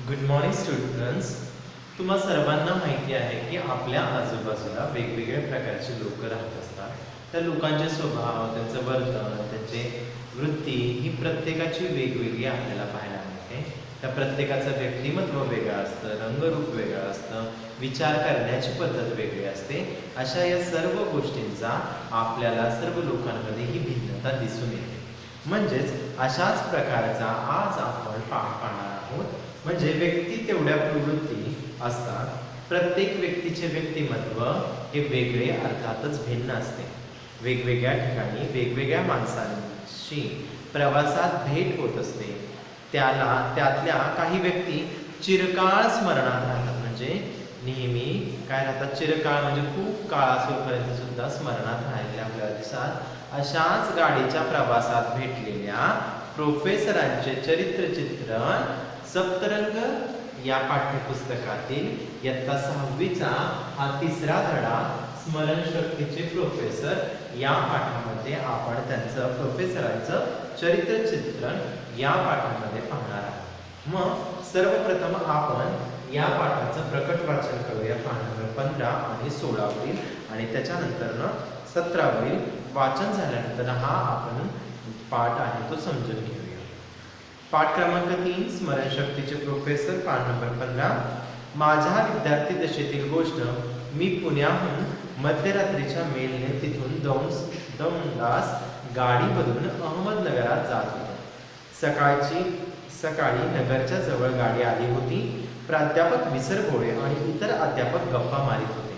Good morning students. तुम्हा सर्वांना माहिती आहे की आपल्या आजूबाजूला वेगवेगळ्या प्रकारचे लोक राहत असतात. त्या लोकांचे स्वभाव, त्यांचं वर्तन, त्यांचे वृत्ती ही प्रत्येकाची वेगवेगळी आपल्याला पाहायला मिळते. त्या प्रत्येकाचं व्यक्तिमत्व वेगळं असतं, रंगरूप वेगळं असतं, विचार करण्याची पद्धत वेगळी असते. अशा या सर्व गोष्टींचा आपल्याला सर्व लोकांमध्ये ही भिन्नता दिसून येते. म्हणजेच अशाच प्रकारचा आज आपण पाहणार आहोत. म्हणजे व्यक्ती तेवढ्या प्रवृत्ती असतात. प्रत्येक व्यक्तीचे व्यक्तिमत्व हे वेगळे अर्थातच भिन्न असते. वेगवेगळ्या ठिकाणी वेगवेगळ्या माणसांशी प्रवासात भेट होत असते. त्यातल्या काही व्यक्ती चिरकाळ स्मरणात राहतात. म्हणजे नेहमी काय राहतात, चिरकाळ म्हणजे खूप काळापर्यंत सुद्धा स्मरणात राहिलेल्या आपल्याला दिसतात. अशाच गाडीच्या प्रवासात भेटलेल्या प्रोफेसरांचे चरित्रचित्रण सप्तरंग या पाठ्यपुस्तकातील इयत्ता 6वीचा हा तिसरा धडा स्मरणशक्तीचे प्रोफेसर या पाठामध्ये आपण त्यांचं प्रोफेसरांचं चरित्रचित्रण या पाठामध्ये पाहणार आहोत. मग सर्वप्रथम आपण या पाठाचं प्रकट वाचन करूया. पाठ नंबर 15 आणि 16 वरील, आणि त्याच्यानंतर 17 वरील वाचन झाल्यानंतर हा आपण पाठ आहे तो समजून घेऊया. पाठ क्रमांक 3 स्मरणशक्तीचे प्रोफेसर, पाठ नंबर 15. माझ्या विद्यार्थी दशेतील गोष्ट. मी पुण्याहून मध्यरात्रीच्या मेलने तिथून दौंडास गाडी बदलून अहमदनगरात जात होतो. सकाळी नगरच्या जवळ गाडी आली होती. प्राध्यापक विसरगोळे आणि इतर अध्यापक गप्पा मारित होते.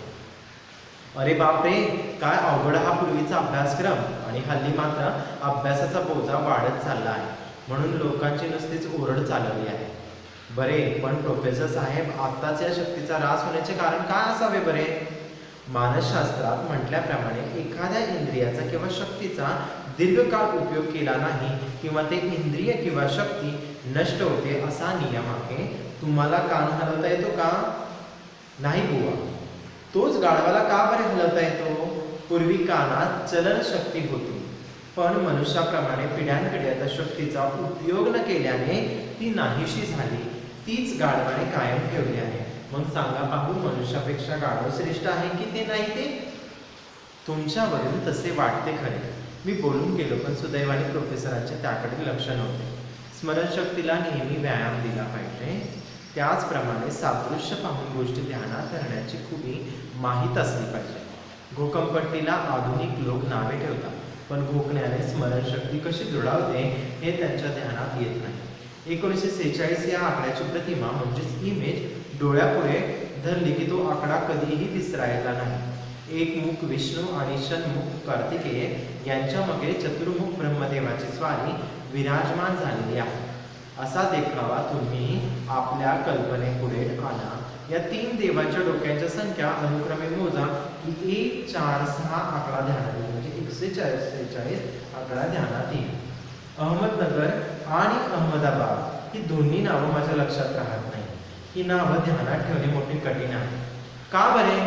अरे बापरे, काय अवघड हा पूर्वीचा अभ्यासक्रम, आणि हल्ली मात्र अभ्यासाचा बोजा वाढत चालला आहे म्हणून लोकांची नुसतीच ओरड चालवली आहे. बरे, पण प्रोफेसर साहेब, आत्ताच या शक्तीचा ऱ्हास होण्याचे कारण काय असावे बरे? मानसशास्त्रात म्हटल्याप्रमाणे एखाद्या इंद्रियाचा किंवा शक्तीचा दीर्घकाळ उपयोग केला नाही किंवा ते इंद्रिय किंवा शक्ती नष्ट होते असा नियम आहे. तुम्हाला कान हलवता येतो का? नाही बुवा. तोच गाढवाला का बरे हलवता येतो? पूर्वी कानात चलन शक्ती होती, पण मनुष्याप्रमाणे पिढ्यानपिढ्या त्या शक्तीचा उपयोग न केल्याने ती नाहीशी झाली. तीच गाढवाने कायम ठेवली आहे. मग सांगा पाहू, मनुष्यापेक्षा गाढव श्रेष्ठ आहे की ते नाही ते? तुमच्यावरून तसे वाटते खरे. मी बोलून गेलो, पण सुदैवाने प्रोफेसरांचे त्याकडे लक्ष नव्हते. स्मरणशक्तीला नेहमी व्यायाम दिला पाहिजे. त्याचप्रमाणे सादृश्य पाहून गोष्टी ध्यानात धरण्याची खूबी माहीत असली पाहिजे. घोकंपट्टीला आधुनिक लोक नावे ठेवतात, पण घोकण्याने स्मरणशक्ती कशी दृढावते हे त्यांच्या ध्यानात येत नाही. 1946 या आकड्याची प्रतिमा म्हणजेच इमेज डोळ्यापुढे धरली की तो आकडा कधीही विसरायला नाही. एक मुख विष्णू आणि षण्मुख कार्तिकेय यांच्या मागे चतुर्मुख ब्रह्मदेवाची स्वारी विराजमान झालेली आहे. असा देखावा तुम्ही आपल्या कल्पनेपुढे आणा. या 3 देवांच्या डोक्यांच्या संख्या अनुक्रमे मोजा की 1, 4, 6 आकडा ध्यानात येईल. म्हणजे 146 आकडा ध्यानात येईल. अहमदनगर आणि अहमदाबाद ही दोन्ही नावं माझ्या लक्षात राहत नाही. ही नावं ध्यानात ठेवणे मोठे कठीण आहे. का बरे?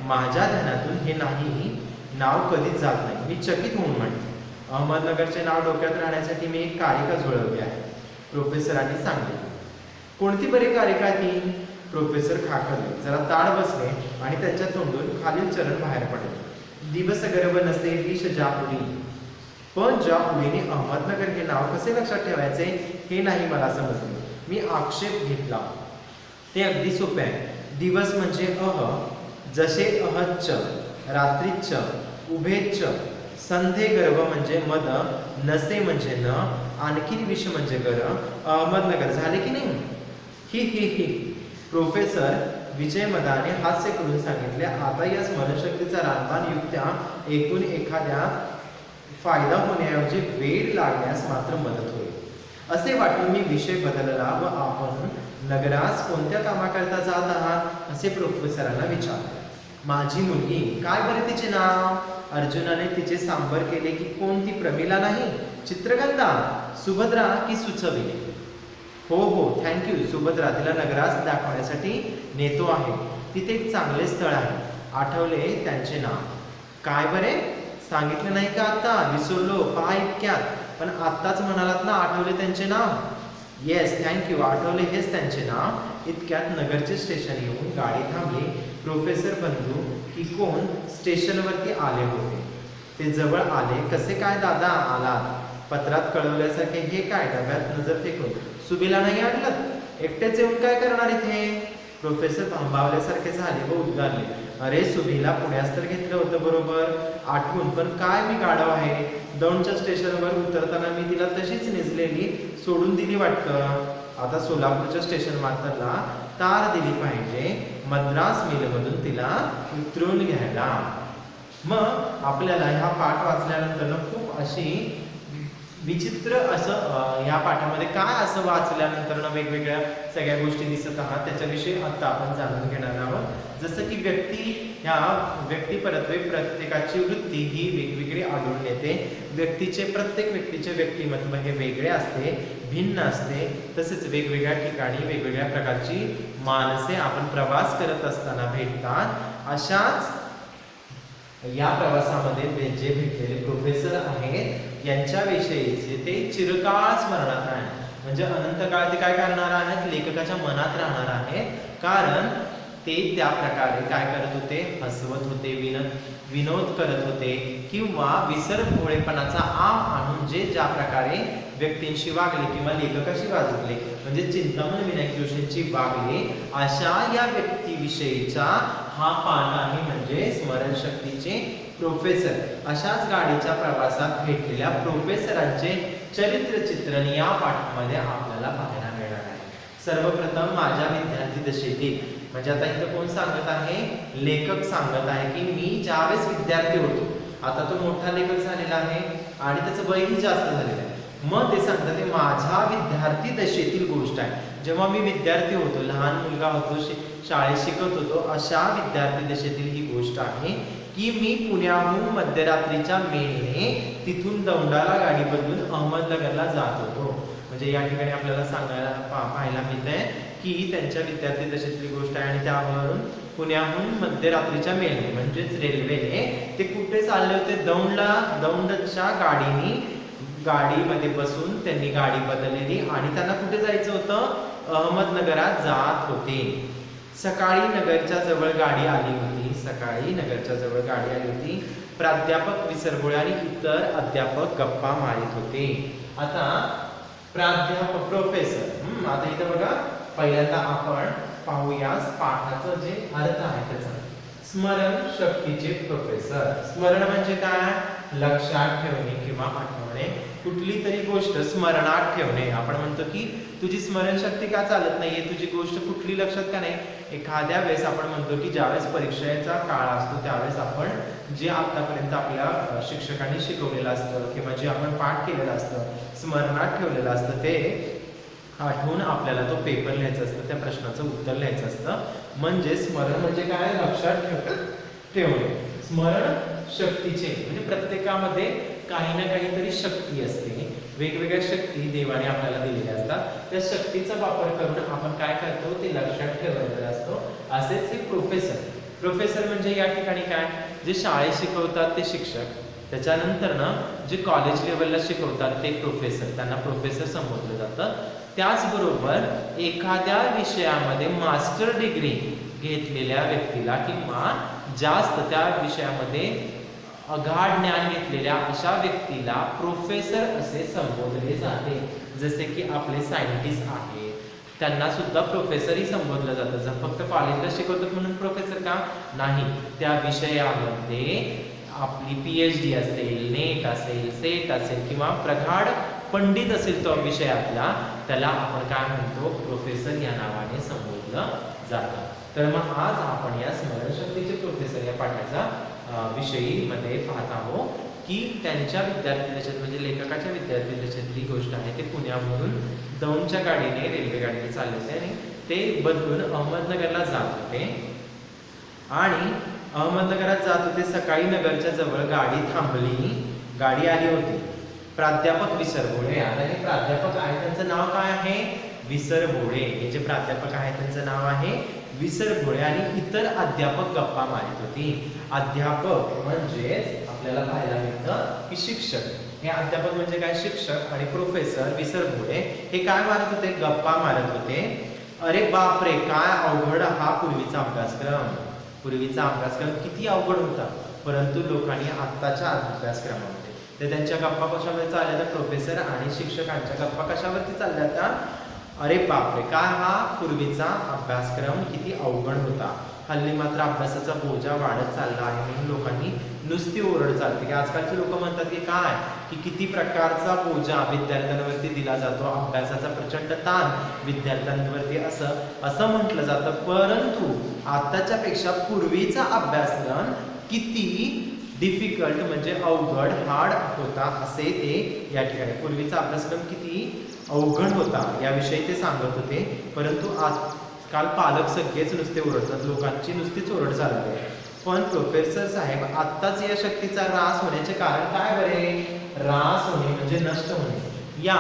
माझ्या ध्यानातून हे नाव कधीच जात नाही. मी चकित होऊन म्हणते. अहमदनगरचे नाव डोक्यात राहण्यासाठी मी एक कारिका जुळवली आहे, प्रोफेसरांनी सांगितले. कोणती बरी कारिका ती? प्रोफेसर खाकरले, जरा ताड बसले आणि त्यांच्या तोंडून खालील चरण बाहेर पडले. दिवस गर्भ नसे विष जापुरी. पण ज्या मुलीने अहमदनगर हे नाव कसे लक्षात ठेवायचे हे नाही मला समजले. मी आक्षेप घेतला. ते अगदी सोपे आहे. दिवस म्हणजे जसे अहच्च, रात्रीच्च, उभेच्च. संधे गर्भ म्हणजे मद, नसे म्हणजे न, आणखी विष म्हणजे गर. अहमदनगर झाले की नाही? ही ही ही. प्रोफेसर विजयमदाने हास्य करून सांगितले. आता या स्मरणशक्तीचा रामबाण युक्त्या एकूण एखाद्या फायदा होण्याऐवजी वेळ लागण्यास मात्र मदत होईल. असे वाटून मी विषय बदलला व आपण नगरास कोणत्या कामाकरता जात आहात असे प्रोफेसरांना विचारले. माझी मुलगी, काय बरे तिचे नाव? अर्जुनाने तिचे सांबर केले की कोणती? प्रमिला नाही, चित्रगंधा, सुभद्रा की सुचविले? हो, थँक्यू. सुभद्रा. तिला नगरास दाखवण्यासाठी नेतो आहे. तिथे एक चांगले स्थळ आहे. आठवले त्यांचे नाव. काय बरे? सांगितले नाही का आता? विसरलो पहा इतक्यात. पण आत्ताच म्हणालात ना, आठवले त्यांचे नाव? Yes, thank you. आठवले, हेच त्यांचे नाव. इतक्यात नगरचे स्टेशन येऊन गाडी थांबली. प्रोफेसर बंधू की कोण स्टेशनवरती आले होते. ते जवळ आले. कसे काय दादा आलात? पत्रात कळवल्यासारखे. हे काय? डब्यात नजर फेकून. सुबीला नाही आणलं? एकटेच येऊन काय करणार इथे? प्रोफेसर भांबावल्यासारखे झाले व उद्गारले. अरे सुबीला पुण्यास तर घेतलं होतं बरोबर, आठवून, पण काय मी गाढव आहे. दौंडच्या स्टेशनवर उतरताना मी तिला तशीच निजलेली सोडून दिली वाटतं. आता सोलापूरच्या स्टेशन मास्तरला तार दिली पाहिजे मद्रास मिलमधून तिला उतरून घ्यायला. मग आपल्याला ह्या पाठ वाचल्यानंतर खूप अशी विचित्र असं या पाठामध्ये काय असं वाचल्यानंतर वेगवेगळ्या सगळ्या गोष्टी दिसत आहात त्याच्याविषयी आता आपण जाणून घेणार आहोत. जसं की व्यक्तिपरत्वे प्रत्येकाची वृत्ती ही वेगवेगळी आढळून येते. प्रत्येक व्यक्तीचे व्यक्तिमत्व हे वेगळे असते, भिन्न असते. तसेच वेगवेगळ्या ठिकाणी वेगवेगळ्या प्रकारची माणसे आपण प्रवास करत असताना भेटतात. अशाच या प्रवासामध्ये जे भेटलेले प्रोफेसर आहेत यांच्याविषयीचे ते चिरकाळ स्मरणात आहे. म्हणजे अनंत काळ ते काय करणार आहेत? लेखकाच्या मनात राहणार आहेत. कारण ते त्या प्रकारे काय करत होते? हसवत होते, विनोद करत होते किंवा विसरभोळेपणाचा आव आणून जे ज्या प्रकारे व्यक्तींशी वागले किंवा लेखकाशी वागले, म्हणजे चिंतामण विनायक जोशींची वागले, अशा या व्यक्तीविषयीचा हा पाठ आहे. म्हणजे स्मरणशक्तीचे प्रोफेसर. अशाच गाडीच्या प्रवासात भेटलेल्या प्रोफेसरांचे चरित्र चित्रण या पाठामध्ये आपल्याला पाहायला मिळणार आहे. सर्वप्रथम माझ्या विद्यार्थी दशेतील, म्हणजे आता इथं कोण सांगत आहे? लेखक सांगत आहे की मी ज्यावेळेस विद्यार्थी होतो, आता तो मोठा लेखक झालेला आहे आणि त्याचं वयही जास्त झालेलं आहे. मग ते सांगतात ते माझ्या विद्यार्थी दशेतील गोष्ट आहे. जेव्हा मी विद्यार्थी होतो, लहान मुलगा होतो, शाळेत शिकत होतो, अशा विद्यार्थी दशेतील ही गोष्ट आहे की मी पुण्याहून मध्यरात्रीच्या मेलने तिथून दौंडाला गाडी बदलून अहमदनगरला जात होतो. म्हणजे या ठिकाणी आपल्याला पाहायला मिळतंय की त्यांच्या विद्यार्थी दशेतली गोष्ट आहे आणि त्यावरून पुण्याहून मध्यरात्रीच्या मेलने म्हणजेच रेल्वेने ते कुठे चालले होते? दौंडच्या गाडीमध्ये बसून त्यांनी गाडी बदललेली आणि त्यांना कुठे जायचं होतं? अहमदनगरात जात होते. सकाळी नगरच्या जवळ गाडी आली होती. प्राध्यापक विसरभोळे आणि इतर अध्यापक गप्पा मारित होते. आता प्राध्यापक प्रोफेसर, आता इथं बघा पहिल्यांदा आपण पाहूया पाठाचं जे अर्थ आहे त्याचा. स्मरण शक्तीचे प्रोफेसर. स्मरण म्हणजे काय? लक्षात ठेवणे किंवा आठवणे. कुठली तरी गोष्ट स्मरणात ठेवणे. आपण म्हणतो की तुझी स्मरणशक्ती का चालत नाहीये, तुझी गोष्ट कुठली लक्षात का नाही. एखाद्या वेळेस आपण म्हणतो की ज्यावेळेस परीक्षेचा काळ असतो त्यावेळेस आपण जे आतापर्यंत आपल्या शिक्षकांनी शिकवलेलं असतं किंवा जे आपण पाठ केलेलं असतं, स्मरणात ठेवलेलं असतं, ते आठवून आपल्याला तो पेपर लिहायचा असतं, त्या प्रश्नाचं उत्तर लिहायचं असतं. म्हणजे स्मरण म्हणजे काय? लक्षात ठेवणे. स्मरण शक्तीचे म्हणजे प्रत्येकामध्ये काही ना काहीतरी शक्ती असते. वेगवेगळ्या शक्ती देवाने आपल्याला दिलेल्या असतात. त्या शक्तीचा वापर करून आपण काय करतो? ते लक्षात ठेवायचं असतो. असेच हे प्रोफेसर म्हणजे या ठिकाणी काय? जे शाळेत शिकवतात ते शिक्षक, त्याच्यानंतर जे कॉलेज लेवलला शिकवतात ते प्रोफेसर, त्यांना प्रोफेसर संबोधलं जातं. त्याचबरोबर एखाद्या विषयामध्ये मास्टर डिग्री घेतलेल्या व्यक्तीला किंवा जास्त त्या विषयामध्ये अगाध ज्ञान घेतलेल्या अशा व्यक्तीला प्रोफेसर असे संबोधले जाते. जसे की आपले सायंटिस्ट आहेत, त्यांना सुद्धा प्रोफेसरही संबोधलं जातं. जर फक्त कॉलेजला शिकवतात म्हणून प्रोफेसर का नाही, त्या विषयामध्ये आपली PhD असेल, नेट असेल, सेट असेल किंवा प्रगाढ पंडित असेल तो विषयातला, त्याला आपण काय म्हणतो? प्रोफेसर या नावाने संबोधलं जातं. तर मग आज आपण या स्मरणशक्तीचे प्रोफेसर या पाठाचा विषयी मध्ये पाहत आहोत की त्यांच्या विद्यार्थी दशेत म्हणजे लेखकाच्या विद्यार्थी दशेतली गोष्ट आहे. ते पुण्यामधून दौंडच्या गाडीने, रेल्वे गाडीने चालले होते आणि ते बदलून अहमदनगरला जात होते आणि अहमदनगरात जात होते. सकाळी नगरच्या जवळ गाडी आली होती. प्राध्यापक विसरभोळे. आता हे प्राध्यापक आहे, त्यांचं नाव काय आहे? विसरभोळे. हे जे प्राध्यापक आहे त्यांचं नाव आहे विसरभोळे आणि इतर अध्यापक गप्पा मारित होती. अध्यापक म्हणजे आपल्याला पाहायला मिळतं की शिक्षक. हे अध्यापक म्हणजे काय, शिक्षक आणि प्रोफेसर विसरभोळे हे काय मारत होते, गप्पा मारत होते. अरे बापरे, काय अवघड हा पूर्वीचा अभ्यासक्रम, पूर्वीचा अभ्यासक्रम किती अवघड होता. परंतु लोकांनी आत्ताच्या अभ्यासक्रमामध्ये तर त्यांच्या गप्पा कशामध्ये चालल्या, तर प्रोफेसर आणि शिक्षकांच्या गप्पा कशावरती चालल्या त्या, अरे बापरे, काय हा पूर्वीचा अभ्यासक्रम किती अवघड होता. हल्ली मात्र अभ्यासाचा बोजा वाढत चालला आहे म्हणून लोकांनी नुसती ओरड चालते की आजकालचे लोक म्हणतात की काय, की किती प्रकारचा बोजा विद्यार्थ्यांवरती दिला जातो, अभ्यासाचा प्रचंड ताण विद्यार्थ्यांवरती असं म्हटलं जातं. परंतु आताच्या पेक्षा पूर्वीचा अभ्यासक्रम किती डिफिकल्ट म्हणजे अवघड हार्ड होता असे ते या ठिकाणी, पूर्वीचा अभ्यासक्रम किती अवघड होता याविषयी ते सांगत होते. परंतु आजकाल पालक सगळेच नुसते ओरडतात, लोकांची नुसतीच ओरड चालली आहे. पण प्रोफेसर साहेब, आत्ताच या शक्तीचा ह्रास होण्याचे कारण काय बरे, ह्रास होणे म्हणजे नष्ट होणे, या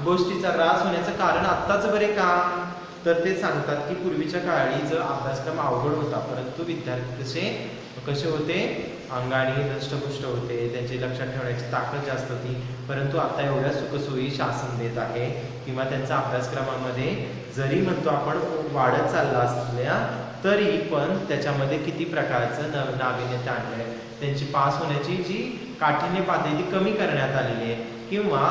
गोष्टीचा ह्रास होण्याचं कारण आत्ताच बरे का, तर ते सांगतात की पूर्वीच्या काळी जो अभ्यासक्रम अवघड होता परंतु विद्यार्थी कसे होते, अंगाने धष्टपुष्ट होते, त्यांची लक्षात ठेवण्याची ताकद जास्त होती. परंतु आता एवढ्या सुखसोयी शासन देत आहे किंवा त्यांच्या अभ्यासक्रमामध्ये जरी म्हणतो आपण वाढत चालला असल्या तरी पण त्याच्यामध्ये किती प्रकारचं नाविन्यता आणलंय, त्यांची पास होण्याची जी काठिण्य पातळी ती कमी करण्यात आलेली आहे किंवा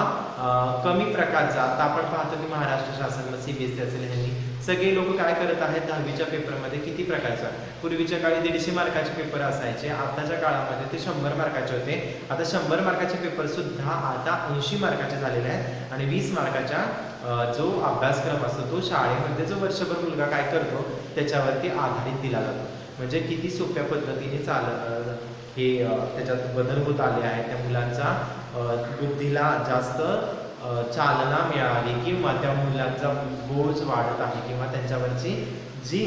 कमी प्रकारचा. आता आपण पाहतो की महाराष्ट्र शासन CBSE असेल, ह्यांनी सगळे लोक काय करत आहेत, 10वीच्या पेपरमध्ये किती प्रकारचा, पूर्वीच्या काळी 150 मार्काचे पेपर असायचे, आताच्या काळामध्ये ते 100 मार्काचे होते. आता 100 मार्काचे पेपर सुद्धा आता 80 मार्काचे झालेले आहेत आणि 20 मार्काच्या जो अभ्यासक्रम असतो तो शाळेमध्ये जो वर्षभर मुलगा काय करतो त्याच्यावरती आधारित दिला जातो. म्हणजे किती सोप्या पद्धतीने हे त्याच्यात बदल होत आले आहेत. त्या मुलांचा बुद्धीला जास्त चालना मिळाली किंवा त्या मुलांचा बोज वाढत आहे किंवा त्यांच्यावरची जी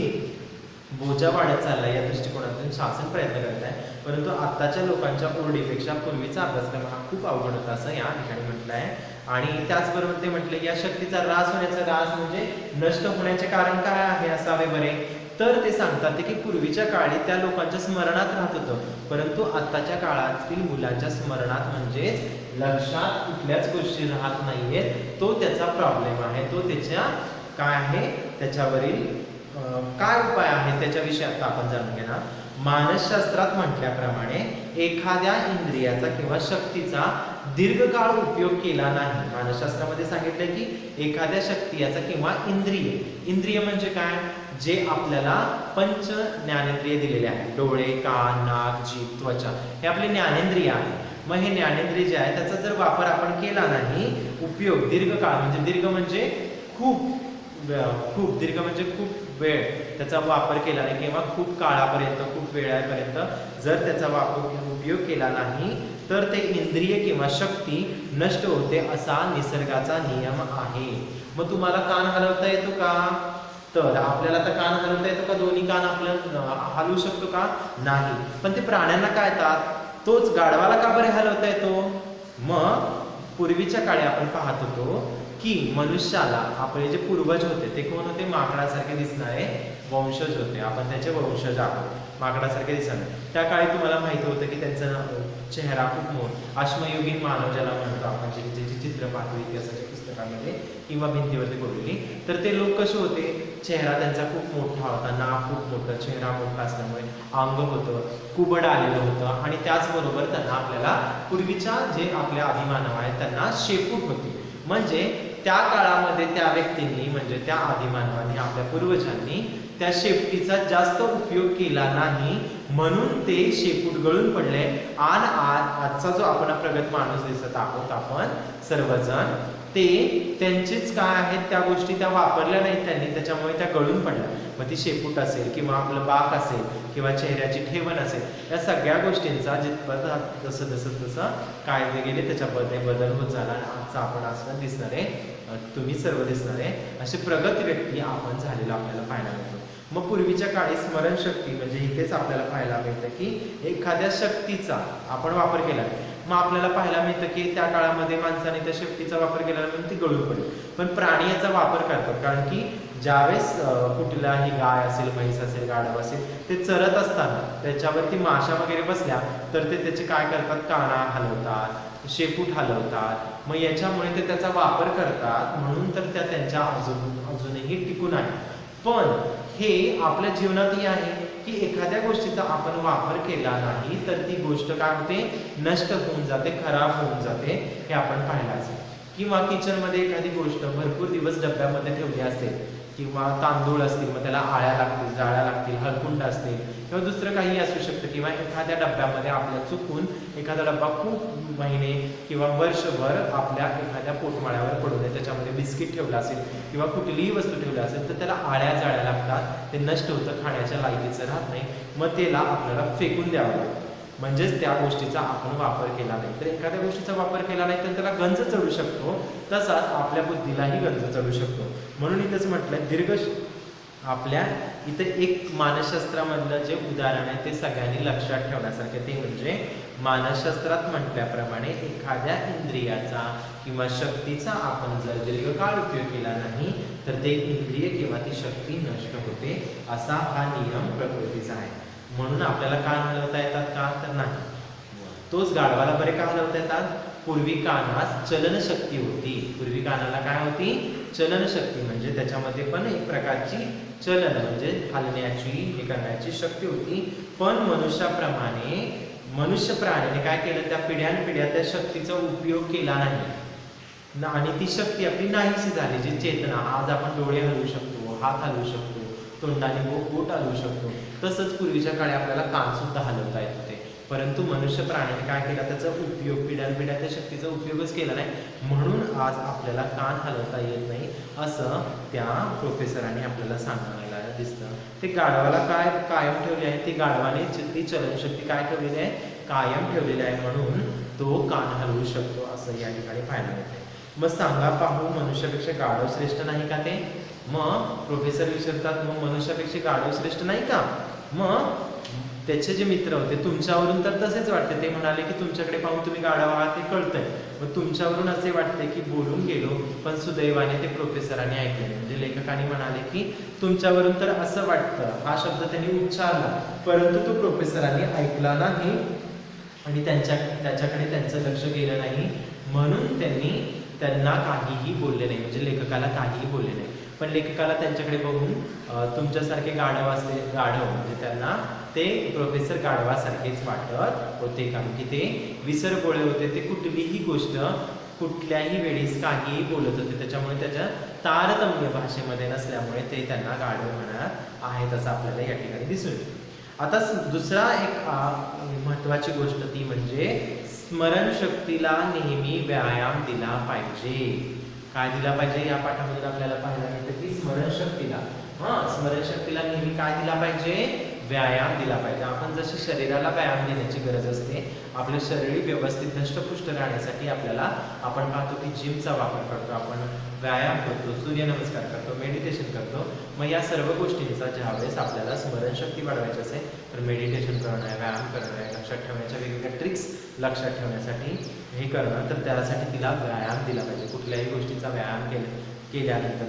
बोजा वाढत चालला या दृष्टिकोनातून शासन प्रयत्न करत आहे. परंतु आत्ताच्या लोकांच्या ओरडीपेक्षा पूर्वीचा अभ्यासक्रम हा खूप अवघड होता असं या ठिकाणी म्हटलं आहे. आणि त्याचबरोबर ते म्हटले की या शक्तीचा ह्रास होण्याचा, ह्रास म्हणजे नष्ट होण्याचे कारण काय आहे असावे बरे, तर ते सांगतात की पूर्वीच्या काळी त्या लोकांच्या स्मरणात राहत होतं परंतु आत्ताच्या काळातील मुलांच्या स्मरणात म्हणजेच लक्षात कुठल्याच गोष्टी राहत नाहीयेत, तो त्याचा प्रॉब्लेम आहे. तो त्याच्या काय आहे, त्याच्यावरील काय उपाय आहे त्याच्याविषयी आता आपण जाणून घेणार. मानसशास्त्रात म्हटल्याप्रमाणे एखाद्या इंद्रियाचा किंवा शक्तीचा दीर्घकाळ उपयोग केला नाही. मानसशास्त्रामध्ये सांगितलं की एखाद्या शक्तीचा किंवा इंद्रिय म्हणजे काय, जे आपल्याला पंच ज्ञानेंद्रिय दिलेले आहेत, डोळे, कान, नाक, जीभ, त्वचा, हे आपले ज्ञानेंद्रिय आहे. मग हे ज्ञानेंद्रिय जे आहे त्याचा जर वापर आपण केला नाही, उपयोग दीर्घकाळ म्हणजे दीर्घ म्हणजे खूप दीर्घ म्हणजे खूप वेळ त्याचा वापर केला नाही किंवा खूप काळापर्यंत, खूप वेळापर्यंत जर त्याचा उपयोग केला नाही तर ते इंद्रिय किंवा शक्ती नष्ट होते असा निसर्गाचा नियम आहे. मग तुम्हाला कान हलवता येतो का, तर आपल्याला तर कान हलवता येतो का, दोन्ही कान आपल्याला हलवू शकतो का, नाही. पण ते प्राण्यांना काय येतात, तोच गाढवाला का बरे हलवता येतो. मग पूर्वीच्या काळी आपण पाहत होतो की मनुष्याला आपले जे पूर्वज होते ते कोण होते, माकडासारखे दिसणारे वंशज होते. आपण त्याचे वंशज आहोत, माकडासारखे दिसणारे. त्या काळी तुम्हाला माहिती होतं की त्यांचा चेहरा खूप मोठा, अश्मयुगीन मानव ज्याला म्हणतो आपण, ज्याची चित्र पाहतो इतिहासाच्या पुस्तकामध्ये किंवा भिंतीवरती कोरलेली, तर ते लोक कसे होते, चेहरा त्यांचा खूप मोठा होता, नाक खूप मोठं, चेहरा मोठा असल्यामुळे अंग होतं, कुबड आलेलं होतं आणि त्याचबरोबर त्यांना आपल्याला पूर्वीच्या जे आपले आदिमानव आहेत त्यांना शेपूट होती. म्हणजे त्या काळामध्ये त्या व्यक्तींनी म्हणजे त्या आदिमानवांनी आपल्या पूर्वजांनी त्या शेपटीचा जास्त उपयोग केला नाही म्हणून ते शेपूट गळून पडले. आणि आजचा जो आपण प्रगत माणूस दिसत आहोत आपण सर्वजण, ते त्यांचेच काय आहेत त्या गोष्टी त्या वापरल्या नाहीत त्यांनी, त्याच्यामुळे त्या गळून पडल्या. मग ती शेपूट असेल किंवा आपलं बाक असेल किंवा चेहऱ्याची ठेवण असेल, या सगळ्या गोष्टींचा जितपत जसं काय गेले त्याच्यामध्ये बदल होत झाला आणि आजचा आपण असं दिसणारे, तुम्ही सर्व दिसणारे असे प्रगत व्यक्ती आपण झालेला आपल्याला पाहायला मिळतो. मग पूर्वीच्या काळी स्मरणशक्ती म्हणजे इथेच आपल्याला पाहायला मिळतं की एखाद्या शक्तीचा आपण वापर केला, मग आपल्याला पाहायला मिळतं की त्या काळामध्ये माणसाने त्या शक्तीचा वापर केला म्हणून ती गळून पडली. पण प्राणी याचा वापर करतात कारण की ज्यावेळेस कुठलाही गाय असेल, म्हैस असेल, गाढव असेल, ते चरत असताना त्याच्यावरती माशा वगैरे बसल्या तर ते त्याचे काय करतात, काना हलवतात, शेपूट हलवतात, मग याच्यामुळे ते त्याचा वापर करतात, म्हणून तर त्या त्यांच्या अजूनही टिकून आहे. पण हे आपल्या जीवनातही आहे की एखाद्या गोष्टीचा आपण वापर केला नाही तर ती गोष्ट काय होते, नष्ट होऊन जाते, खराब होऊन जाते, हे आपण पाहिलाच. किंवा किचनमध्ये एखादी गोष्ट भरपूर दिवस डब्यामध्ये ठेवली असेल किंवा तांदूळ असतील, मग त्याला आळ्या लागतील, जाळ्या लागतील, हळकुंड असतील किंवा दुसरं काही असू शकतं, किंवा एखाद्या डब्यामध्ये आपल्या चुकून एखादा डब्बा खूप महिने किंवा वर्षभर आपल्या एखाद्या पोटमाळ्यावर पडू नये, त्याच्यामध्ये बिस्किट ठेवलं असेल किंवा कुठलीही वस्तू ठेवली असेल तर त्याला आळ्या जाळ्या लागतात, ते नष्ट होतं, खाण्याच्या लायकीचं राहत नाही, मग त्याला आपल्याला फेकून द्यावं लागतं. म्हणजेच त्या गोष्टीचा आपण वापर केला नाही. तर एखाद्या गोष्टीचा वापर केला नाही तर त्याला गंज चढू शकतो, तसाच आपल्या बुद्धीलाही गंज चढू शकतो. म्हणून इथंच म्हटलं दीर्घ आपल्या इथे एक मानसशास्त्रामधलं जे उदाहरण आहे ते सगळ्यांनी लक्षात ठेवण्यासारखे, ते म्हणजे मानसशास्त्रात म्हटल्याप्रमाणे एखाद्या इंद्रियाचा किंवा शक्तीचा आपण जर दीर्घकाळ उपयोग केला नाही तर ते इंद्रिय किंवा ती शक्ती नष्ट होते, असा हा नियम प्रकृतीचा आहे. म्हणून आपल्याला कान हलवता येतात का, तर नाही. तोच गाढवाला बरे का हलवता येतात, पूर्वी कानास चलनशक्ती होती. पूर्वी कानाला काय होती, चलनशक्ती, म्हणजे त्याच्यामध्ये पण एक प्रकारची चलन म्हणजे हलण्याची, हे करण्याची शक्ती होती. पण मनुष्याप्रमाणे मनुष्य प्राण्याने काय केलं, त्या पिढ्यानपिढ्या त्या शक्तीचा उपयोग केला नाही आणि ती शक्ती आपली नाहीशी झाली. जी चेतना, आज आपण डोळे हलवू शकतो, हात हलवू शकतो, तोंडाने बोट हलवू शकतो, तसंच पूर्वीच्या काळी आपल्याला कान सुद्धा हलवता येत होते. परंतु मनुष्य प्राण्याने काय केला, त्याचा उपयोग पिढ्यानपिढ्या त्या शक्तीचा उपयोगच केला नाही, म्हणून आज आपल्याला कान हलवता येत नाही, असं त्या प्रोफेसरांनी आपल्याला सांगायला दिसतं. ते गाढवाला काय कायम ठेवली आहे, ती गाढवाने ती चलनशक्ती काय ठेवलेली आहे, कायम ठेवलेली आहे, म्हणून तो कान हलवू शकतो, असं या ठिकाणी पाहायला मिळते. मग सांगा पाहू, मनुष्यापेक्षा गाढव श्रेष्ठ नाही का ते? मग प्रोफेसर विचारतात, मग मनुष्यापेक्षा गाढव श्रेष्ठ नाही का? मग त्याचे जे मित्र होते तुमच्यावरून तर तसेच वाटते, ते म्हणाले की तुमच्याकडे पाहून तुम्ही गाढव आहात हे कळतंय, मग तुमच्यावरून असे वाटते की बोलून गेलो पण सुदैवाने ते प्रोफेसरांनी ऐकले. म्हणजे लेखकाने म्हणाले की तुमच्यावरून तर असं वाटतं, हा शब्द त्यांनी उच्चारला परंतु तो प्रोफेसरांनी ऐकला नाही आणि त्याच्याकडे त्यांचं लक्ष गेलं नाही, म्हणून त्यांना काहीही बोलले नाही, म्हणजे लेखकाला काहीही बोलले नाही. पण लेखकाला त्यांच्याकडे बघून तुमच्यासारखे गाढव म्हणजे त्यांना ते प्रोफेसर गाढवासारखेच वाटत होते, कारण की ते विसरबोळे होते, ते कुठलीही गोष्ट कुठल्याही वेळेस काहीही बोलत होते, त्याच्यामुळे त्याच्या तारतम्य भाषेमध्ये नसल्यामुळे ते त्यांना गाढव म्हणत आहेत, असं आपल्याला या ठिकाणी दिसून येते. आता दुसरा एक महत्वाची गोष्ट ती म्हणजे स्मरणशक्तीला नेहमी व्यायाम दिला पाहिजे. काय दिला पाहिजे, या पाठामध्ये आपल्याला पाहायला मिळतं की स्मरणशक्तीला नेहमी काय दिला पाहिजे, व्यायाम दिला पाहिजे. आपण जशी शरीराला व्यायाम देण्याची गरज असते, आपलं शरीर व्यवस्थित धष्टपुष्ट राहण्यासाठी आपल्याला आपण पाहतो की जिमचा वापर करतो, आपण व्यायाम करतो, सूर्यनमस्कार करतो, मेडिटेशन करतो. मग या सर्व गोष्टींचा ज्यावेळेस आपल्याला स्मरणशक्ती वाढवायची असेल तर मेडिटेशन करणं आहे, व्यायाम करणं आहे, लक्षात ठेवण्याच्या वेगवेगळ्या ट्रिक्स लक्षात ठेवण्यासाठी हे करणं, तर त्यासाठी तिला व्यायाम दिला पाहिजे. कुठल्याही गोष्टीचा व्यायाम केल्यानंतर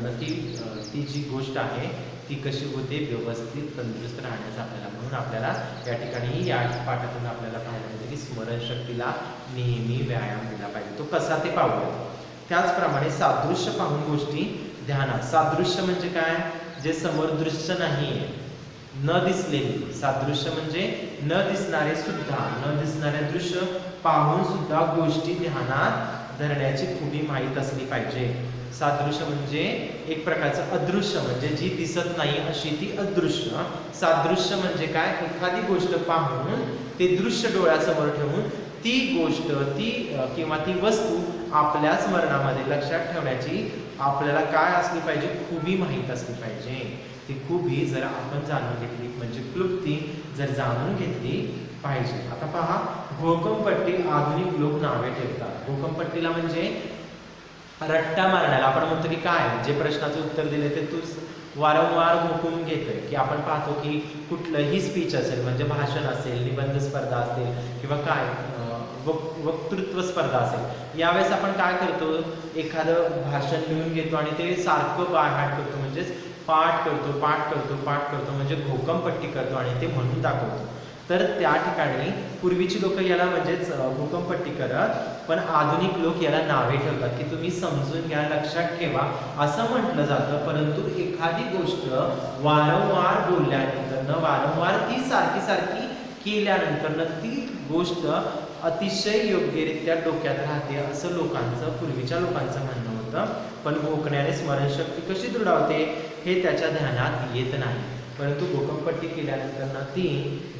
ती जी गोष्ट आहे ती कशी होते, व्यवस्थित तंदुरुस्त राहण्याचा आपल्याला. म्हणून आपल्याला या ठिकाणी या पाठातून आपल्याला पाहायला मिळते की स्मरणशक्तीला नेहमी व्यायाम दिला पाहिजे. तो कसा ते पाहूया. त्याचप्रमाणे सादृश्य पाहून गोष्टी ध्यानात. सादृश्य म्हणजे काय, जे समोर दृश्य नाहीये, न दिसलेली. सादृश्य म्हणजे न दिसणारे सुद्धा, न दिसणारे दृश्य पाहून सुद्धा गोष्टी ध्यानात धरण्याची खूबी माहीत असली पाहिजे. सादृश्य म्हणजे एक प्रकारचं अदृश्य, म्हणजे जी दिसत नाही अशी ती अदृश्य. सादृश्य म्हणजे काय, एखादी गोष्ट पाहून ते दृश्य डोळ्यासमोर ठेवून ती गोष्ट किंवा ती वस्तू आपल्या स्मरणामध्ये लक्षात ठेवण्याची आपल्याला काय असली पाहिजे, खूबी माहीत असली पाहिजे. ती खूबी जर आपण जाणून घेतली, म्हणजे क्लुप्ती जर जाणून घेतली पाहिजे. आता पहा, घोकंपट्टी आधुनिक लोक नावे ठेवतात. घोकंपट्टीला म्हणजे रट्टा मारण्याला आपण म्हणतो की काय, जे प्रश्नाचं उत्तर दिले ते तू वारंवार घोकून घेतोय. की आपण पाहतो की कुठलंही स्पीच असेल, म्हणजे भाषण असेल, निबंध स्पर्धा असेल किंवा काय वक्तृत्व स्पर्धा असेल, यावेळेस आपण काय करतो, एखादं भाषण लिहून घेतो आणि ते सारखं बायहाट करतो, म्हणजेच पाठ करतो पाठ करतो पाठ करतो म्हणजे घोकंपट्टी करतो आणि ते म्हणून दाखवतो. तर त्या ठिकाणी पूर्वीची लोक याला म्हणजेच घोकंपट्टी करत, पण आधुनिक लोक याला नावे ठेवतात की तुम्ही समजून घ्या, लक्षात ठेवा असं म्हटलं जातं. परंतु एखादी गोष्ट वारंवार बोलल्यानंतर वारंवार ती सारखी सारखी केल्यानंतर ती गोष्ट अतिशय योग्यरित्या डोक्यात राहते असं लोकांचं, पूर्वीच्या लोकांचं म्हणणं होतं. पण घोकण्याने स्मरणशक्ती कशी दृढावते हे त्याच्या ध्यानात येत नाही. परंतु घोकंपट्टी केल्यानंतर ती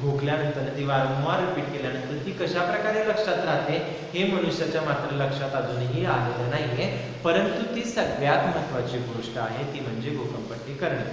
घोकल्यानंतर ती वारंवार रिपीट केल्यानंतर ती कशा प्रकारे लक्षात राहते हे मनुष्याच्या मात्र लक्षात अजूनही आलेलं नाहीये. परंतु ती सगळ्यात महत्त्वाची गोष्ट आहे ती म्हणजे घोकंपट्टी करणे.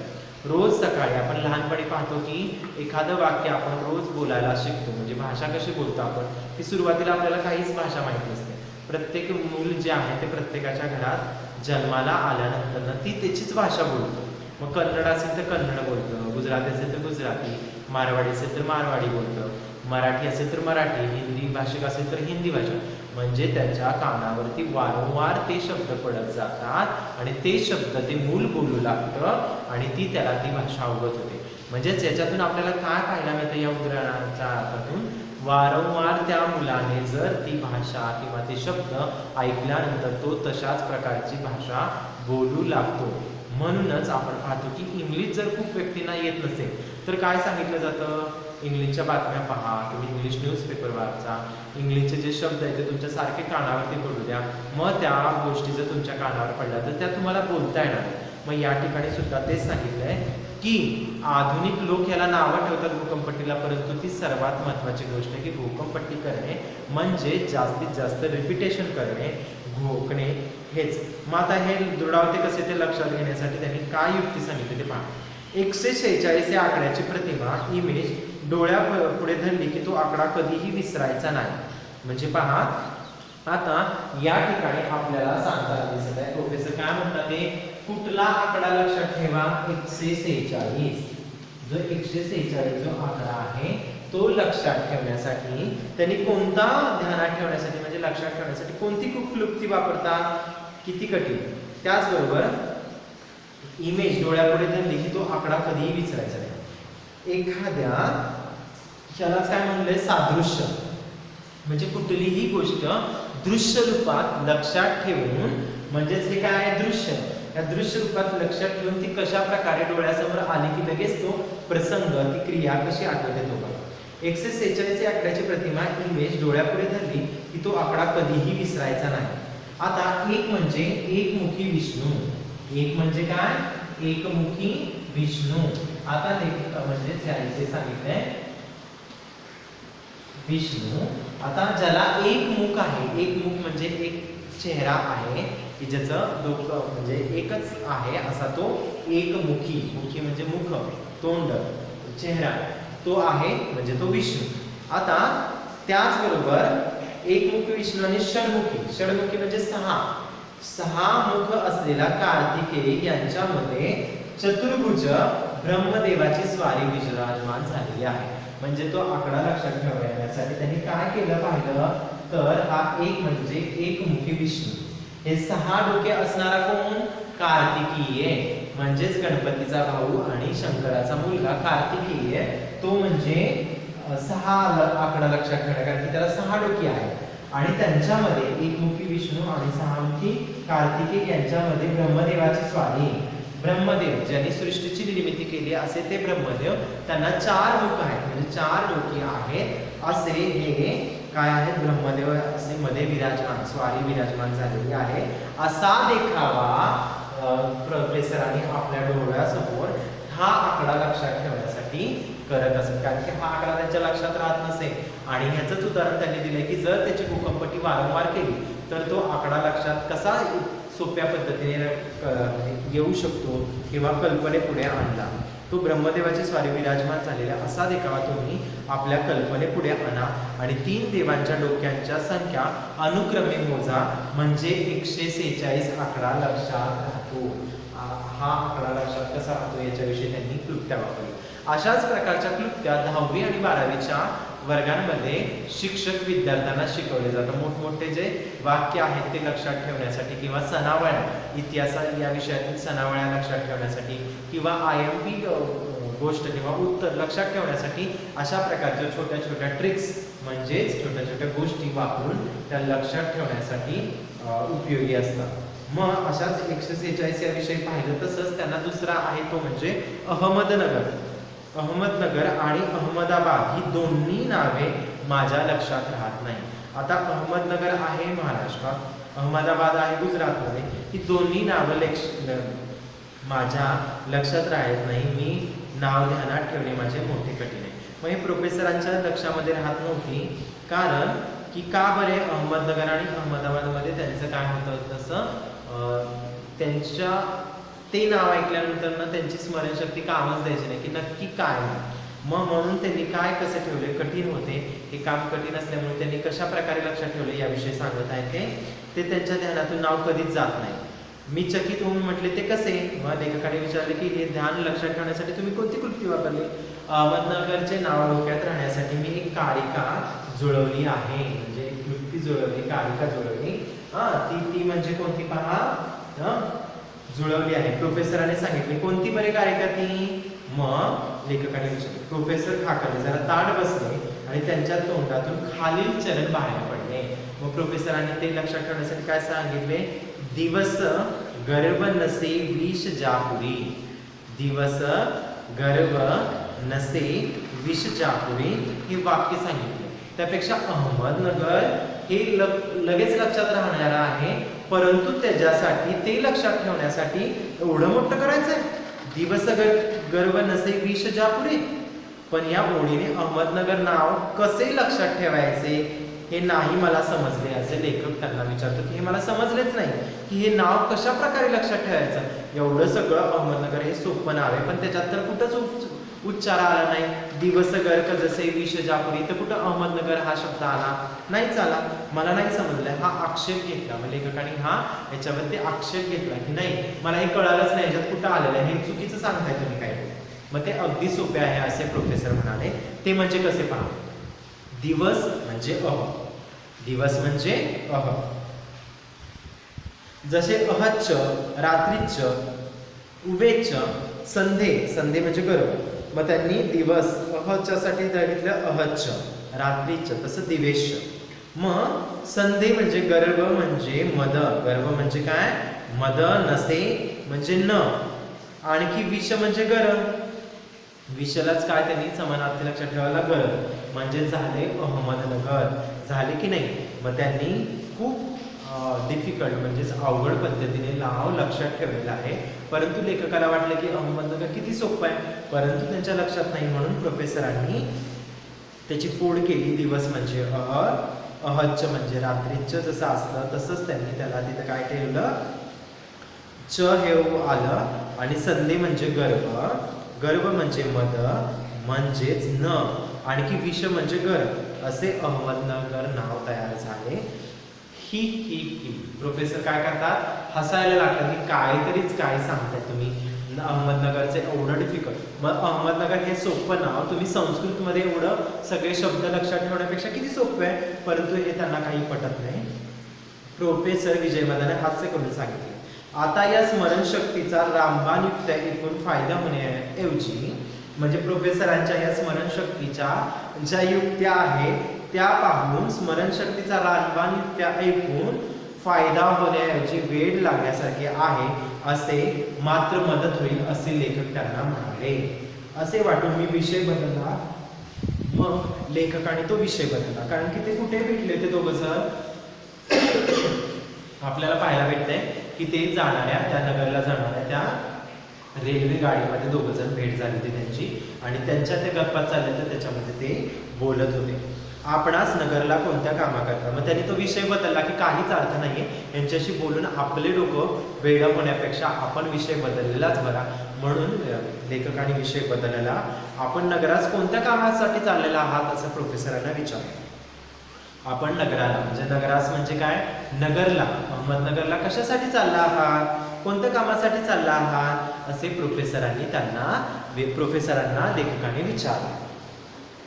रोज सकाळी आपण लहानपणी पाहतो की एखादं वाक्य आपण रोज बोलायला शिकतो. म्हणजे भाषा कशी बोलतो आपण, की सुरुवातीला आपल्याला काहीच भाषा माहिती नसते. प्रत्येक मूल जे आहे ते प्रत्येकाच्या घरात जन्माला आल्यानंतर ती त्याचीच भाषा बोलतो. मग कन्नड असेल तर कन्नड बोलतं, गुजराती असेल तर गुजराती, मारवाडी असेल तर मारवाडी बोलतं, मराठी असेल तर मराठी, हिंदी भाषिक असेल तर हिंदी भाषा. म्हणजे त्याच्या कानावरती वारंवार ते शब्द पडत जातात आणि ते शब्द ते मूल बोलू लागतं आणि ती त्याला ती भाषा अवगत होते. म्हणजेच याच्यातून आपल्याला काय पाहायला मिळतं या उदाहरणाच्या अर्थातून, वारंवार त्या मुलाने जर ती भाषा किंवा ते शब्द ऐकल्यानंतर तो तशाच प्रकारची भाषा बोलू लागतो. म्हणूनच आपण पाहतो की इंग्लिश जर खूप व्यक्तींना येत नसेल तर काय सांगितलं जातं, इंग्लिशच्या बातम्या पहा, तुम्ही इंग्लिश न्यूजपेपर वाचा, इंग्लिशचे जे शब्द आहेत ते तुमच्या सारखे कानावरती पडू द्या. मग त्या गोष्टी जर तुमच्या कानावर पडल्या तर त्या तुम्हाला बोलता येणार. मग या ठिकाणी सुद्धा तेच सांगितलंय की आधुनिक लोक याला नावं ठेवतात घोकंपट्टीला, परंतु ती सर्वात महत्त्वाची गोष्ट आहे की घोकंपट्टी करणे म्हणजे जास्तीत जास्त रिपिटेशन करणे, घोकणे हेच. मग आता हे दृढावते कसे ते लक्षात घेण्यासाठी त्यांनी काय युक्ती सांगितली ते पहा. 146 या आकड्याची प्रतिमा इमेज डोळ्या पुढे धरली की तो आकडा कधीही विसरायचा नाही. म्हणजे पहा आता या ठिकाणी आपल्याला सांगताना दिसत आहे प्रोफेसर काय म्हणतात ते, कुठला आकडा लक्षात ठेवा, 146. जो 146 जो आकडा आहे तो लक्षात ठेवण्यासाठी त्यांनी कोणता ध्यानात ठेवण्यासाठी म्हणजे लक्षात ठेवण्यासाठी कोणती क्लुप्ती वापरतात, किती कठीण. त्याचबरोबर इमेज डोळ्यापुढे धरली की तो आकडा कधीही विसरायचा नाही. एखाद्या यालाच काय म्हणलंय सादृश्य, म्हणजे कुठलीही गोष्ट दृश्य रूपात लक्षात ठेवून, म्हणजेच हे काय आहे दृश्य, या दृश्य रूपात लक्षात ठेवून ती कशा प्रकारे डोळ्यासमोर आली की लगेच तो प्रसंग, ती क्रिया कशी आठवते तो बघा. 146 या आकड्याची प्रतिमा इमेज डोळ्यापुढे धरली की तो आकडा कधीही विसरायचा नाही. आता एक म्हणजे एकमुखी विष्णू, एक म्हणजे काय, एकमुखी विष्णू. आता लेखक म्हणजे त्याने सांगितलंय विष्णू. आता ज्याला एक मुख आहे, एक मुख म्हणजे एक चेहरा आहे की ज्याचं डोकं म्हणजे एकच आहे असा तो एकमुखी, मुखी म्हणजे मुख, तोंड, चेहरा, तो आहे म्हणजे तो विष्णू. आता त्याचबरोबर एकमुखी विष्णू आणि षडमुखी, षडमुखी म्हणजे सहा मुख असलेला कार्तिकेय यांच्यामध्ये चतुर्भुज ब्रह्मदेवाची स्वारी विराजमान झालेली आहे. म्हणजे तो आकडा लक्षात ठेवण्यासाठी त्यांनी काय केलं पाहिलं तर हा एक म्हणजे एकमुखी विष्णू, हे 6 डोके असणारा कोण, कार्तिकेय, म्हणजेच गणपतीचा भाऊ आणि शंकराचा मुलगा कार्तिकेय. तो म्हणजे 6 आकडा लक्षात ठेवा कारण की त्याला 6 डोके आहेत. आणि त्यांच्यामध्ये एकमुखी विष्णू आणि 6 मुखी कार्तिकेय यांच्यामध्ये ब्रह्मदेवाची स्वारी, ब्रह्मदेव ज्यांनी सृष्टीची निर्मिती केली असे ते ब्रह्मदेव, त्यांना 4 मुख आहेत म्हणजे 4 डोके आहेत असे हे काय आहेत ब्रह्मदेव असे मध्ये विराजमान, स्वारी विराजमान झालेली आहे. असा देखावा प्रोफेसरांनी आपल्या डोळ्यासमोर हा आकडा लक्षात ठेवण्यासाठी करत असत. कारण की हा आकडा त्यांच्या लक्षात राहत नसे आणि ह्याचंच उदाहरण त्यांनी दिलंय की जर त्याची घोकंपट्टी वारंवार केली तर तो आकडा लक्षात कसा सोप्या पद्धतीने येऊ शकतो किंवा कल्पनेपुढे आणला. तो ब्रह्मदेवाची स्वारी विराजमान झालेला असा देखावा तुम्ही आपल्या कल्पनेपुढे आणा आणि 3 देवांच्या डोक्यांच्या संख्या अनुक्रमे मोजा म्हणजे 146 आकडा लक्षात राहतो. हा आकडा लक्षात कसा राहतो याच्याविषयी त्यांनी क्लुप्त्या वापरल्या. अशाच प्रकारच्या क्लुप्त्या 10वी आणि 12वीच्या वर्गांमध्ये शिक्षक विद्यार्थ्यांना शिकवले जातात. मोठमोठे जे वाक्य आहेत ते लक्षात ठेवण्यासाठी किंवा सनावळ्या, इतिहास या विषयातील सनावळ्या लक्षात ठेवण्यासाठी किंवा IMP गोष्ट किंवा उत्तर लक्षात ठेवण्यासाठी अशा प्रकारच्या छोट्या छोट्या ट्रिक्स म्हणजेच छोट्या छोट्या गोष्टी वापरून त्या लक्षात ठेवण्यासाठी उपयोगी असतात. मग अशाच 146 या विषयी पाहिलं. तसंच त्यांना दुसरा आहे तो म्हणजे अहमदनगर. अहमदनगर आणि अहमदाबाद ही दोन्ही नावे माझ्या लक्षात राहत नाही. आता अहमदनगर आहे महाराष्ट्रात, अहमदाबाद आहे गुजरातमध्ये. ही दोन्ही नावं माझ्या लक्षात राहत नाही. मी नाव ध्यानात ठेवणे माझे मोठे कठीण आहे. मग हे प्रोफेसरांच्या लक्षामध्ये राहत नव्हती. कारण की का बरे अहमदनगर आणि अहमदाबादमध्ये त्यांचं काय होतं, तसं त्यांच्या ते नाव ऐकल्यानंतर ना त्यांची स्मरणशक्ती कामच द्यायची नाही की नक्की काय. मग म्हणून त्यांनी काय कसं ठेवले, कठीण होते. हे काम कठीण असल्यामुळे त्यांनी कशा प्रकारे लक्षात ठेवले याविषयी सांगत आहे. ते त्यांच्या ध्यानातून नाव कधीच जात नाही. मी चकित होऊन म्हटले ते कसे. मग लेखकाने विचारले की हे ध्यान लक्षात ठेवण्यासाठी तुम्ही कोणती कृती वापरली. अहमदनगरचे नाव डोक्यात राहण्यासाठी मी एक कारिका जुळवली आहे. म्हणजे एक युक्ती जुळवली, कारिका जुळवली. ती म्हणजे कोणती पहा, जुळवली आहे. प्रोफेसराने सांगितले कोणती बरे कारिका ती. मग लेखकाने विचारले. प्रोफेसर खाकरले, जरा ताट बसले आणि त्यांच्या तोंडातून खालील चरण बाहेर पडले. मग प्रोफेसरांनी ते लक्षात ठेवण्यासाठी काय सांगितले, दिवस गर्भ नसे विष जापुरी. दिवस गर्भ नसे विष जापुरी हे वाक्य सांगितले. त्यापेक्षा अहमदनगर हे लगेच लक्षात राहणार आहे, परंतु त्याच्यासाठी ते लक्षात ठेवण्यासाठी एवढं मोठं करायचंय. दिवस गर्भ नसे विष जापुरी. पण या ओळीने अहमदनगर नाव कसे लक्षात ठेवायचे हे नाही मला समजले. असे लेखक त्यांना विचारतो की हे मला समजलेच नाही की हे नाव कशा प्रकारे लक्षात ठेवायचं. एवढं सगळं अहमदनगर हे सोपं नाव आहे, पण त्याच्यात तर कुठंच उच्चार आला नाही. दिवस गर्क जसे विष जापुरी, तर कुठं अहमदनगर हा शब्द आला नाहीच आला. मला नाही समजलं. हा आक्षेप घेतला. मग लेखकाने याच्यामध्ये आक्षेप घेतला की नाही मला हे कळालंच नाही, याच्यात कुठं आलेलं आहे, हे चुकीचं सांगताय तुम्ही काय. मग ते अगदी सोपे आहे असे प्रोफेसर म्हणाले. ते म्हणजे कसे पहा. दिवस म्हणजे दिवस म्हणजे जसे अहच्च, रात्रीच्च, उभेच्च, संधे म्हणजे गर्भ. मग त्यांनी दिवस अहच्यासाठी घेतलं अहच्च, रात्रीच्च तसं दिवेश्य. मग संधे म्हणजे गर्भ म्हणजे मद. गर्भ म्हणजे काय, मद. नसे म्हणजे न. आणखी विष म्हणजे गरम. विषलाच काय त्यांनी समानार्थी लक्षात ठेवायला गरज. म्हणजे झाले अहमदनगर. झाले की नाही. मग त्यांनी खूप डिफिकल्ट म्हणजेच अवघड पद्धतीने नाव लक्षात ठेवलेलं आहे. परंतु लेखकाला वाटलं की अहमदनगर किती सोपं आहे, परंतु त्यांच्या लक्षात नाही. म्हणून प्रोफेसरांनी त्याची फोड केली. दिवस म्हणजे अहच्च म्हणजे रात्रीच जसं असतं तसंच त्यांनी त्याला तिथं काय ठेवलं, च हे आलं. आणि संधे म्हणजे गर्भ. गर्भ म्हणजे मद म्हणजेच न. आणखी विष म्हणजे गर्भ. असे अहमदनगर नाव तयार झाले. ही प्रोफेसर काय करतात, हसायला लागतात की काहीतरीच काय सांगताय तुम्ही, अहमदनगरचे एवढं डिफिकल्ट. मग अहमदनगर हे सोपं नाव तुम्ही संस्कृतमध्ये एवढं सगळे शब्द लक्षात ठेवण्यापेक्षा किती सोपं आहे, परंतु हे त्यांना काही पटत नाही. प्रोफेसर विजयमदाने हास्य करून सांगितले, आता या स्मरणशक्तीचा रामबाण युक्त्या ऐकून फायदा होण्याऐवजी, म्हणजे प्रोफेसरांच्या या स्मरणशक्तीच्या ज्या युक्त्या आहेत त्या पाहून स्मरणशक्तीचा रामबाण युक्त्या ऐकून फायदा होण्याऐवजी वेळ लागण्यासारखे आहे, असे मात्र मदत होईल असे लेखक त्यांना म्हणाले. असे वाटून मी विषय बदलला. मग लेखकाने तो विषय बदलला, कारण की ते कुठे भेटले ते दोघं जण आपल्याला पाहायला भेटतंय की ते जाणाऱ्या त्या नगरला जाणाऱ्या त्या रेल्वे गाडीमध्ये दोघं जण भेट झाली होती त्यांची. आणि त्यांच्या त्या गप्पा चालल्या तर त्याच्यामध्ये ते बोलत होते. आपणास नगरला कोणत्या कामाकरता. मग त्यांनी तो विषय बदलला की काहीच अर्थ नाहीये यांच्याशी बोलून आपले डोकं वेडं होण्यापेक्षा आपण विषय बदललेलाच बरा. म्हणून लेखकाने विषय बदलला. आपण नगरास कोणत्या कामासाठी चाललेला आहात असं प्रोफेसरांना विचारलं. आपण नगराला म्हणजे नगरास म्हणजे काय, नगरला, अहमदनगरला कशासाठी चालला आहात, कोणत्या कामासाठी चालला आहात असे प्रोफेसरांना लेखकाने विचारले.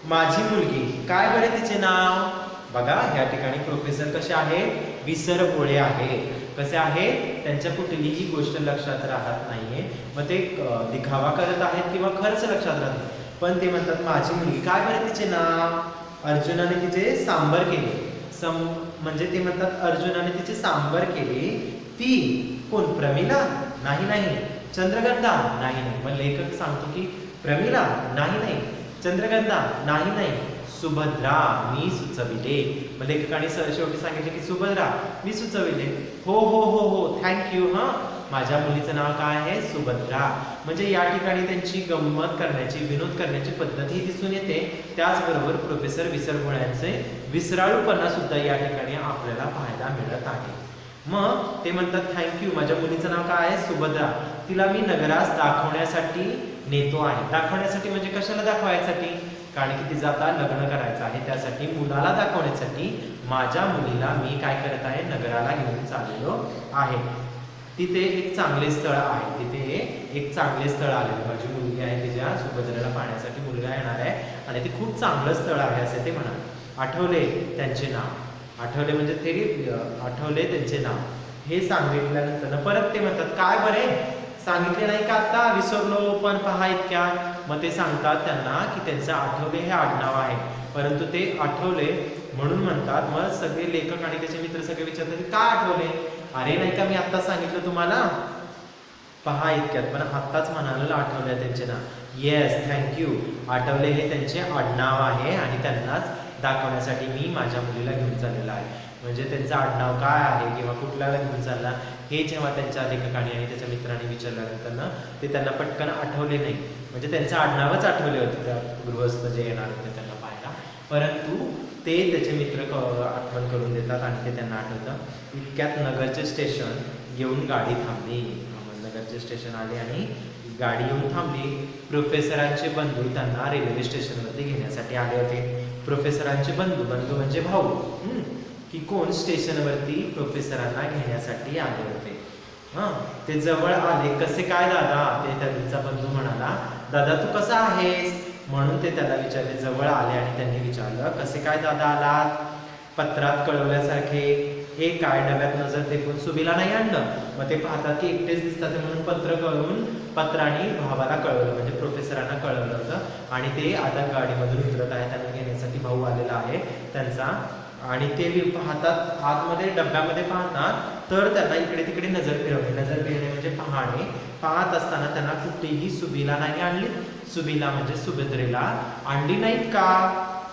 माझी मुलगी, काय बरे तिचे नाव? बघा या ठिकाणी प्रोफेसर कसे आहेत? विसरभोळे आहे. कसे आहे? त्यांच्या कुठलीही गोष्ट लक्षात राहत नाहीये. मग ते दिखावा करत आहेत किंवा खरंच लक्षात राहत नाही. पण ते म्हणतात माझी मुलगी, काय बरे तिचे नाव? अर्जुनाने तिचे सांबर केले. म्हणजे ते म्हणतात अर्जुनाने तिचे सांबर केले. ती कोण? प्रमिला? नाही. चंद्रगंधा? नाही. मग लेखक सांगतो की प्रमिला? नाही. चंद्रगंधा? नाही. सुभद्रा मी सुचविले. मग लेखकाने शेवटी सांगितले की सुभद्रा मी सुचविले. हो थँक्यू. माझ्या मुलीचं नाव काय आहे? सुभद्रा. म्हणजे या ठिकाणी त्यांची गंमत करण्याची, विनोद करण्याची पद्धती दिसून येते. त्याचबरोबर प्रोफेसर विसरभोळ्यांचे विसराळूपणा सुद्धा या ठिकाणी आपल्याला पाहायला मिळत आहे. मग ते म्हणतात थँक्यू. माझ्या मुलीचं नाव काय आहे? सुभद्रा. तिला मी नगरास दाखवण्यासाठी नेतो आहे. दाखवण्यासाठी म्हणजे कशाला दाखवायसाठी? कारण की तिचं आता लग्न करायचं आहे, त्यासाठी मुलाला दाखवण्यासाठी माझ्या मुलीला मी काय करत आहे? नगराला घेऊन चाललेलो आहे. तिथे एक चांगले स्थळ आहे. तिथे एक चांगले स्थळ आले. माझी मुलगी आहे, तिच्या सुभद्रेला पाहण्यासाठी मुलगा येणार आहे आणि ते खूप चांगलं स्थळ आहे असे ते म्हणाले. आठवले त्यांचे नाव. आठवले म्हणजे ते आठवले त्यांचे नाव. हे सांगितल्यानंतर परत ते म्हणतात काय बरे? सांगितले नाही का आता? विसरलो पण पहा इतक्या. मग ते सांगतात त्यांना की त्यांचं आठवले हे आडनाव आहे, परंतु ते आठवले म्हणून म्हणतात. मग सगळे लेखक आणि त्याचे मित्र सगळे विचारतात की का आठवले? अरे नाही का मी आत्ता सांगितलं तुम्हाला, पहा इतक्यात. पण आत्ताच म्हणाल आठवले त्यांचे नाव. Yes thank you. आठवले हे त्यांचे आडनाव आहे आणि त्यांनाच दाखवण्यासाठी मी माझ्या मुलीला घेऊन चाललेला आहे. म्हणजे त्यांचं आडनाव काय आहे किंवा कुठल्याला घेऊन चालला हे जेव्हा त्यांच्या लेखकाने आणि त्याच्या मित्रांनी विचारल्यानंतर ते त्यांना पटकन आठवले नाही. म्हणजे त्यांचं आडनावच आठवले होते त्या गृहस्थ जे येणार होते त्यांना पाहायला, परंतु ते त्याचे मित्र आठवण करून देतात आणि ते त्यांना आठवतं. इतक्यात नगरचे स्टेशन येऊन गाडी थांबली. नगरचे स्टेशन आले आणि गाडी येऊन थांबली. प्रोफेसरांचे बंधू त्यांना रेल्वे स्टेशनवरती घेण्यासाठी आले होते. प्रोफेसरांचे बंधू म्हणजे भाऊ की कोण स्टेशनवरती प्रोफेसरांना घेण्यासाठी आले होते. ते जवळ आले. कसे काय दादा? ते त्यांचा बंधू म्हणाला दादा तू कसा आहेस? म्हणून ते त्याला विचारले. जवळ आले आणि त्यांनी विचारलं कसे काय दादा आलात? पत्रात कळवल्यासारखे. हे काय? डब्यात नजर फेकून सुबीला नाही आणलं. मग ते पाहतात की एकटेच दिसतात म्हणून पत्र कळवून पत्राने भावाला कळवलं, म्हणजे प्रोफेसरांना कळवलं होतं. आणि ते आता गाडीमधून उतरत आहे. त्यांना घेण्यासाठी भाऊ आलेला आहे त्यांचा. आणि ते पाहतात आतमध्ये डब्यामध्ये पाहतात तर त्यांना इकडे तिकडे नजर फिरवणे म्हणजे पाहणे. पाहत असताना त्यांना कुठेही सुबीला नाही आणली. सुबीला म्हणजे सुभद्रेला आणली नाहीत का?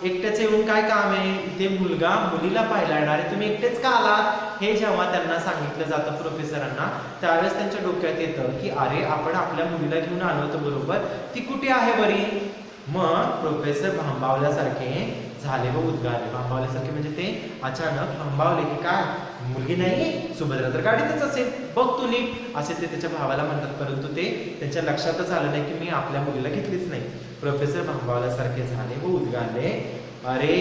एकटेच येऊन काय काम आहे? इथे मुलगा मुलीला पाहायला येणार आहे, तुम्ही एकटेच का आलात? हे जेव्हा त्यांना सांगितलं जातं प्रोफेसरांना, त्यावेळेस त्यांच्या डोक्यात येतं की अरे आपण आपल्या मुलीला घेऊन आलो होतो बरोबर, ती कुठे आहे बरी? मग प्रोफेसर भांबावल्यासारखे झाले व उद्गारले. भांबावल्यासारखे म्हणजे ते अचानक भांबावले की काय मुलगी नाही? सुभद्रा तर गाडीतच असेल, बघ तू नीट, असे ते त्याच्या भावाला म्हणतात. परंतु ते त्यांच्या लक्षातच आलं नाही की मी आपल्या मुलीला घेतलीच नाही. प्रोफेसर भांबावल्यासारखे झाले व उद्गारले अरे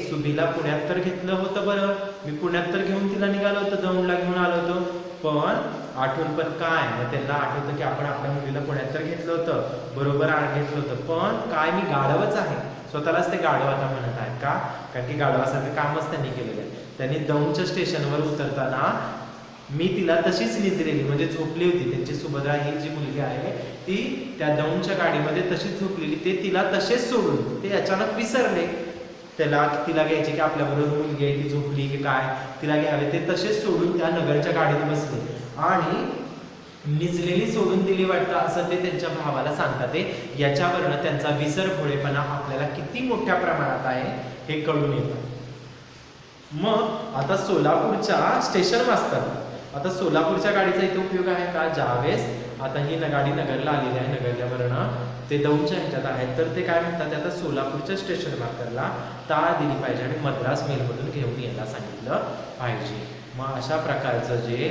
सुबीला पुण्यात तर घेतलं होतं बरं, मी पुण्यात तर घेऊन तिला निघालो होतो, दौंडला घेऊन आलो होतो. पण आठवण पण काय? मग त्यांना आठवतं की आपण आपल्या मुलीला पुण्यात तर घेतलं होतं बरोबर, घेतलं होतं, पण काय मी गाढवच आहे. स्वतःलाच ते गाढव आता म्हणत आहेत का? कारण की गाढवासारखं कामच त्यांनी केलेलं आहे. त्यांनी दौंडच्या स्टेशनवर उतरताना मी तिला तशीच निजलेली म्हणजे झोपली होती. त्यांची सुभद्रा ही जी मुलगी आहे ती त्या दौंडच्या गाडीमध्ये तशीच झोपलेली. ते तिला तसेच सोडून ते अचानक विसरले. तिला घ्यायचे की आपल्याबरोबर मुलगी आहे ती झोपली की काय, तिला घ्यावे. ते तसेच सोडून त्या नगरच्या गाडीत बसले आणि निजलेली सोडून दिली वाटतं असं ते त्यांच्या भावाला सांगतात. ते याच्यावरनं त्यांचा विसरभोळेपणा आपल्याला किती मोठ्या प्रमाणात आहे हे कळून येतं. मग आता सोलापूरच्या स्टेशन मास्तर, आता सोलापूरच्या गाडीचा इथे उपयोग आहे का? ज्यावेळेस आता ही गाडी नगरला आलेली आहे, नगरल्यावरनं ते दौंडच्या ह्याच्यात आहेत, तर ते काय म्हणतात आता सोलापूरच्या स्टेशन मास्टरला टाळ दिली पाहिजे आणि मद्रास मेलमधून घेऊन यायला सांगितलं पाहिजे. मग अशा प्रकारचं जे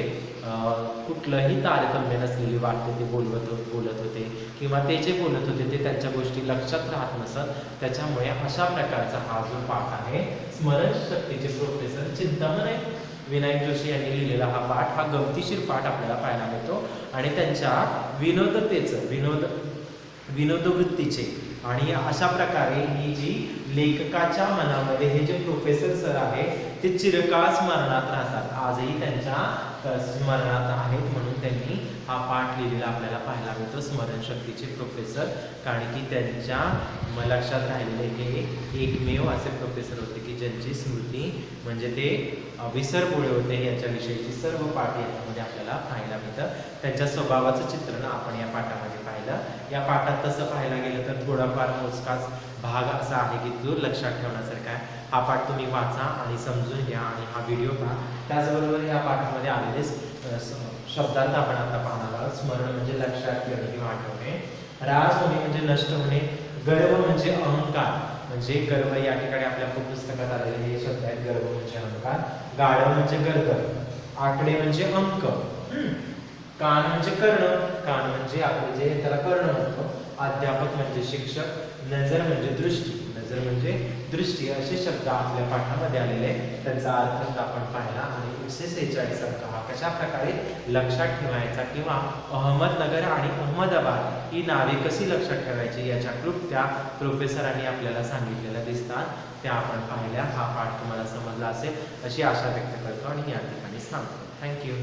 कुठलंही तारतम्य नसलेली वाक्य ते बोलत होते किंवा ते जे बोलत होते ते त्यांच्या गोष्टी लक्षात राहत नसत. त्याच्यामुळे अशा प्रकारचा हा जो पाठ आहे स्मरणशक्तीचे प्रोफेसर चिंतामण आहे विनायक जोशी यांनी लिहिलेला हा पाठ, हा गमतीशीर पाठ आपल्याला पाहायला मिळतो. आणि त्यांच्या विनोदवृत्तीचे आणि अशा प्रकारे ही जी लेखकाच्या मनामध्ये हे जे प्रोफेसर सर आहे ते चिरकाळ स्मरणात राहतात, आजही त्यांच्या स्मरणात आहेत, म्हणून त्यांनी हा पाठ लिहिलेला आपल्याला पाहायला मिळतो, स्मरणशक्तीचे प्रोफेसर. कारण की त्यांच्या लक्षात राहिलेले हे एकमेव असे प्रोफेसर होते की ज्यांची स्मृती म्हणजे ते विसरबोळे होते. याच्याविषयीची सर्व पाठ याच्यामध्ये आपल्याला पाहायला मिळतं. त्यांच्या स्वभावाचं चित्रण आपण या पाठामध्ये पाहिलं. या पाठात तसं पाहायला गेलं तर थोडाफार मोजकाच भाग असा आहे की जो लक्षात ठेवण्यासारखा आहे. हा पाठ तुम्ही वाचा आणि समजून घ्या आणि हा व्हिडिओ पहा. त्याचबरोबर या पाठामध्ये आलेले शब्दार्थ आपण आता पाहणार आहोत. स्मरण म्हणजे लक्षात ठेवणे किंवा आठवणे, ऱ्हास होणे म्हणजे नष्ट होणे, गर्व म्हणजे अहंकार, म्हणजे गर्व या ठिकाणी आपल्या पुस्तकात आलेले हे शब्द आहेत. गर्व म्हणजे अहंकार, गाढव म्हणजे गर्दन, आकडे म्हणजे अंक, कान म्हणजे कर्ण, कान म्हणजे आपले जे त्याला कर्ण म्हणतो, अध्यापक म्हणजे शिक्षक, नजर म्हणजे दृष्टी, नजर म्हणजे दृष्टी, असे शब्द आपल्या पाठामध्ये आलेले त्यांचा अर्थ आपण पाहिला. आणि 146 अंक हा कशा प्रकारे लक्षात ठेवायचा किंवा अहमदनगर आणि अहमदाबाद ही नावे कशी लक्षात ठेवायची याच्या क्लुप्त्या प्रोफेसरांनी आपल्याला सांगितलेल्या दिसतात, त्या आपण पाहिल्या. हा पाठ तुम्हाला समजला असेल अशी आशा व्यक्त करतो आणि या ठिकाणी थांबतो. थँक्यू.